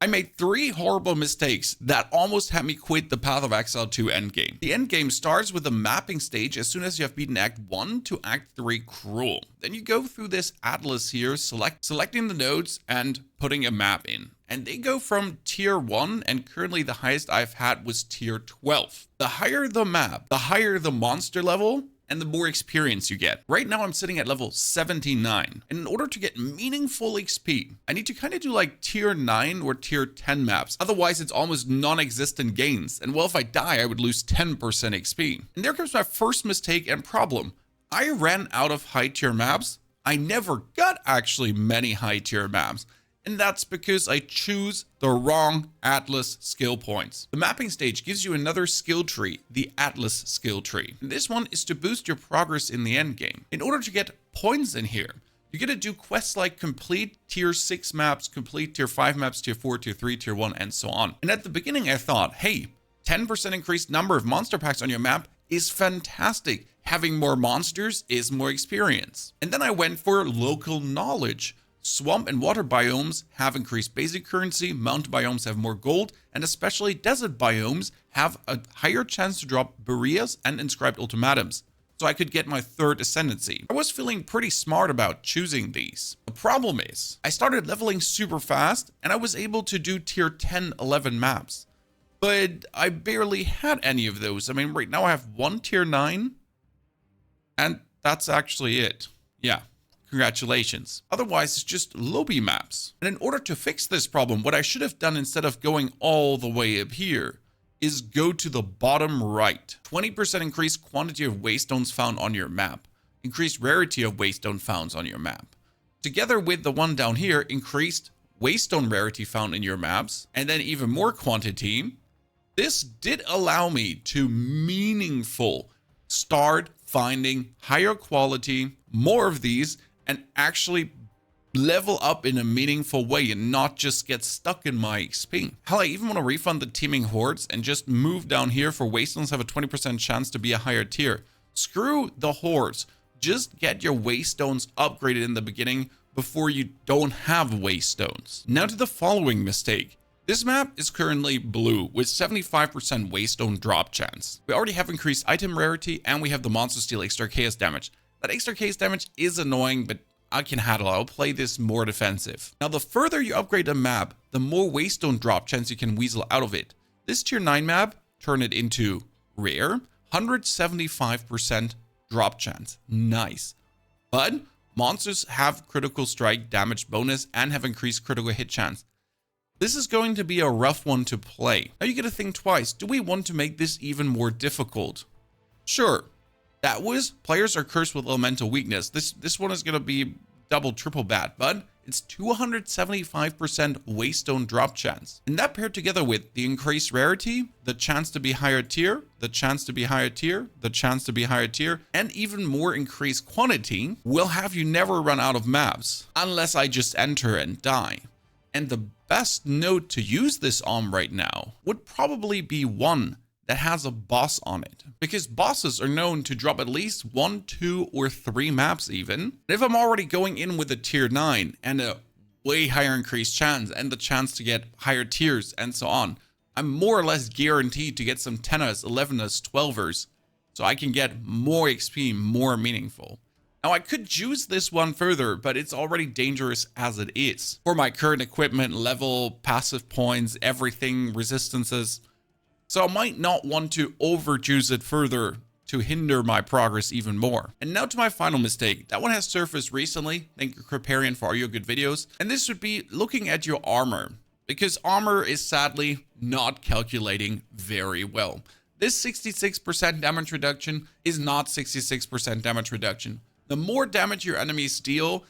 I made 3 horrible mistakes that almost had me quit the Path of Exile 2 endgame. The endgame starts with a mapping stage as soon as you have beaten Act 1 to Act 3 Cruel. Then you go through this atlas here, selecting the nodes and putting a map in. And they go from tier 1, and currently the highest I've had was tier 12. The higher the map, the higher the monster level, and the more experience you get. Right now I'm sitting at level 79. And in order to get meaningful XP, I need to kind of do like tier 9 or tier 10 maps. Otherwise it's almost non-existent gains. And well, if I die, I would lose 10% XP. And there comes my first mistake and problem. I ran out of high tier maps. I never got actually many high tier maps. And that's because I choose the wrong Atlas skill points. The mapping stage gives you another skill tree, the Atlas skill tree. And this one is to boost your progress in the end game. In order to get points in here, you're gonna do quests like complete tier 6 maps, complete tier 5 maps, tier 4, tier 3, tier 1, and so on. And at the beginning I thought, hey, 10% increased number of monster packs on your map is fantastic. Having more monsters is more experience. And then I went for local knowledge. Swamp and water biomes have increased basic currency, mountain biomes have more gold, and especially desert biomes have a higher chance to drop Bereas and inscribed ultimatums. So I could get my 3rd ascendancy. I was feeling pretty smart about choosing these. The problem is, I started leveling super fast and I was able to do tier 10, 11 maps. But I barely had any of those. I mean, right now I have 1 tier 9 and that's actually it. Yeah. Congratulations. Otherwise, it's just lobby maps. And in order to fix this problem, what I should have done instead of going all the way up here is go to the bottom right. 20% increased quantity of waystones found on your map. Increased rarity of waystone founds on your map. Together with the one down here, increased waystone rarity found in your maps. And then even more quantity. This did allow me to meaningful start finding higher quality, more of these, and actually level up in a meaningful way and not just get stuck in my XP. Hell, I even want to refund the teeming hordes and just move down here for waystones have a 20% chance to be a higher tier. Screw the hordes. Just get your waystones upgraded in the beginning before you don't have waystones. Now to the following mistake. This map is currently blue with 75% waystone drop chance. We already have increased item rarity and we have the monster steal extra chaos damage. That extra case damage is annoying, but I can handle it. I'll play this more defensive. Now, the further you upgrade a map, the more waystone drop chance you can weasel out of it. This tier 9 map, turn it into rare, 175% drop chance. Nice. But monsters have critical strike damage bonus and have increased critical hit chance. This is going to be a rough one to play. Now you gotta think twice. Do we want to make this even more difficult? Sure. That was players are cursed with elemental weakness. This one is going to be double, triple bad, but it's 275% waystone drop chance. And that paired together with the increased rarity, the chance to be higher tier, the chance to be higher tier, the chance to be higher tier, and even more increased quantity will have you never run out of maps unless I just enter and die. And the best node to use this on right now would probably be one that has a boss on it, because bosses are known to drop at least 1, 2, or 3 maps even. And if I'm already going in with a tier 9 and a way higher increased chance and the chance to get higher tiers and so on, I'm more or less guaranteed to get some 10ers, 11ers, 12ers, so I can get more XP, more meaningful. Now I could juice this one further, but it's already dangerous as it is. For my current equipment, level, passive points, everything, resistances, so I might not want to overjuice it further to hinder my progress even more. And now to my final mistake. That one has surfaced recently. Thank you, Creparian, for all your good videos. And this would be looking at your armor, because armor is sadly not calculating very well. This 66% damage reduction is not 66% damage reduction. The more damage your enemies deal,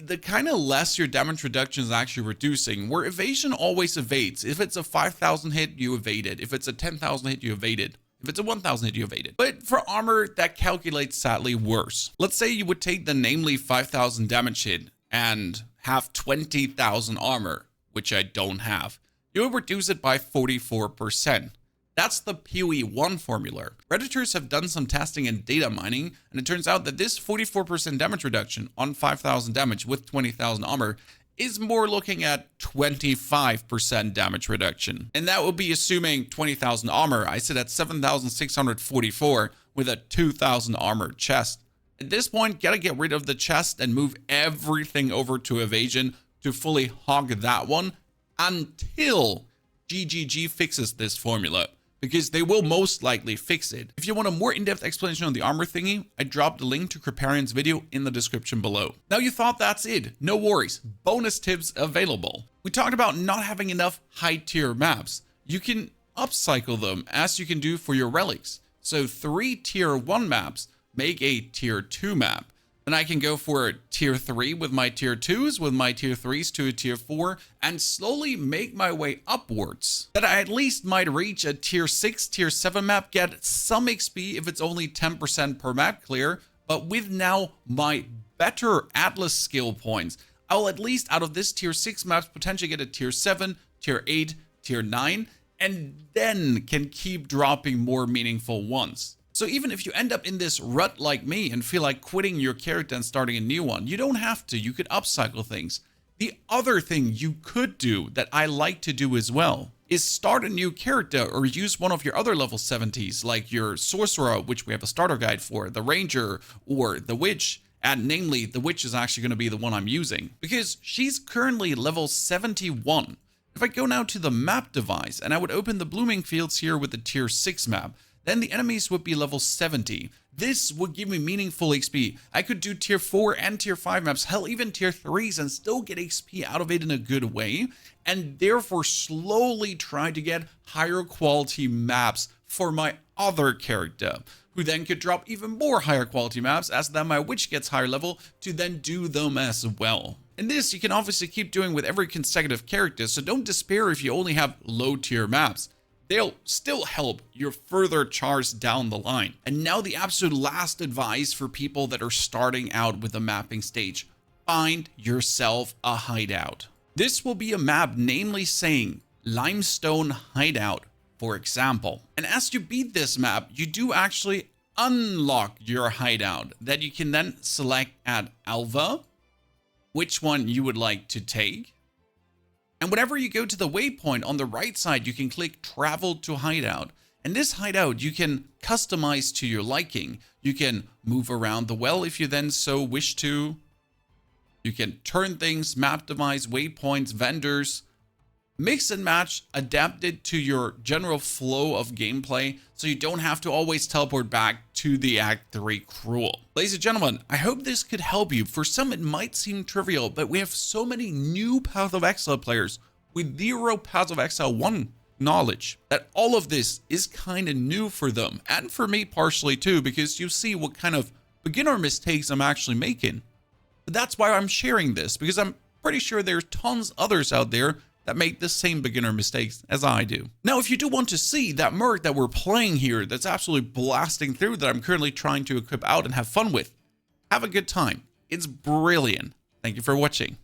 the kind of less your damage reduction is actually reducing, where evasion always evades. If it's a 5,000 hit, you evade it. If it's a 10,000 hit, you evade it. If it's a 1,000 hit, you evade it. But for armor, that calculates sadly worse. Let's say you would take the namely 5,000 damage hit and have 20,000 armor, which I don't have. You would reduce it by 44%. That's the PoE1 formula. Redditors have done some testing and data mining, and it turns out that this 44% damage reduction on 5,000 damage with 20,000 armor is more looking at 25% damage reduction. And that would be assuming 20,000 armor. I sit at 7,644 with a 2,000 armor chest. At this point, gotta get rid of the chest and move everything over to evasion to fully hog that one until GGG fixes this formula, because they will most likely fix it. If you want a more in-depth explanation on the armor thingy, I dropped a link to Kriparian's video in the description below. Now you thought that's it, no worries, bonus tips available. We talked about not having enough high tier maps. You can upcycle them as you can do for your relics. So 3 tier 1 maps make a tier 2 map. Then I can go for a tier 3 with my tier 2s, with my tier 3s to a tier 4, and slowly make my way upwards. That I at least might reach a tier 6, tier 7 map, get some XP if it's only 10% per map clear, but with now my better Atlas skill points, I'll at least out of this tier 6 maps potentially get a tier 7, tier 8, tier 9, and then can keep dropping more meaningful ones. So even if you end up in this rut like me and feel like quitting your character and starting a new one, you don't have to. You could upcycle things. The other thing you could do that I like to do as well is start a new character or use one of your other level 70s like your Sorcerer, which we have a starter guide for, the Ranger, or the Witch. And namely, the Witch is actually going to be the one I'm using because she's currently level 71. If I go now to the map device and I would open the blooming fields here with the tier 6 map, then the enemies would be level 70. This would give me meaningful XP. I could do tier 4 and tier 5 maps, hell even tier 3s, and still get XP out of it in a good way, and therefore slowly try to get higher quality maps for my other character, who then could drop even more higher quality maps as then my witch gets higher level to then do them as well. And this you can obviously keep doing with every consecutive character, so don't despair if you only have low tier maps. They'll still help your further chars down the line. And now the absolute last advice for people that are starting out with the mapping stage. Find yourself a hideout. This will be a map namely saying Limestone Hideout, for example. And as you beat this map, you do actually unlock your hideout that you can then select at Alva, which one you would like to take. And whenever you go to the waypoint on the right side, you can click travel to hideout. And this hideout you can customize to your liking. You can move around the well if you then so wish to. You can turn things, map device, waypoints, vendors, mix and match, adapt it to your general flow of gameplay so you don't have to always teleport back to the Act 3 cruel. Ladies and gentlemen, I hope this could help you. For some it might seem trivial, but we have so many new Path of Exile players with zero Path of Exile 1 knowledge that all of this is kind of new for them, and for me partially too, because you see what kind of beginner mistakes I'm actually making. But that's why I'm sharing this, because I'm pretty sure there's tons others out there that make the same beginner mistakes as I do. Now, if you do want to see that merc that we're playing here that's absolutely blasting through that I'm currently trying to equip out and have fun with, have a good time. It's brilliant. Thank you for watching.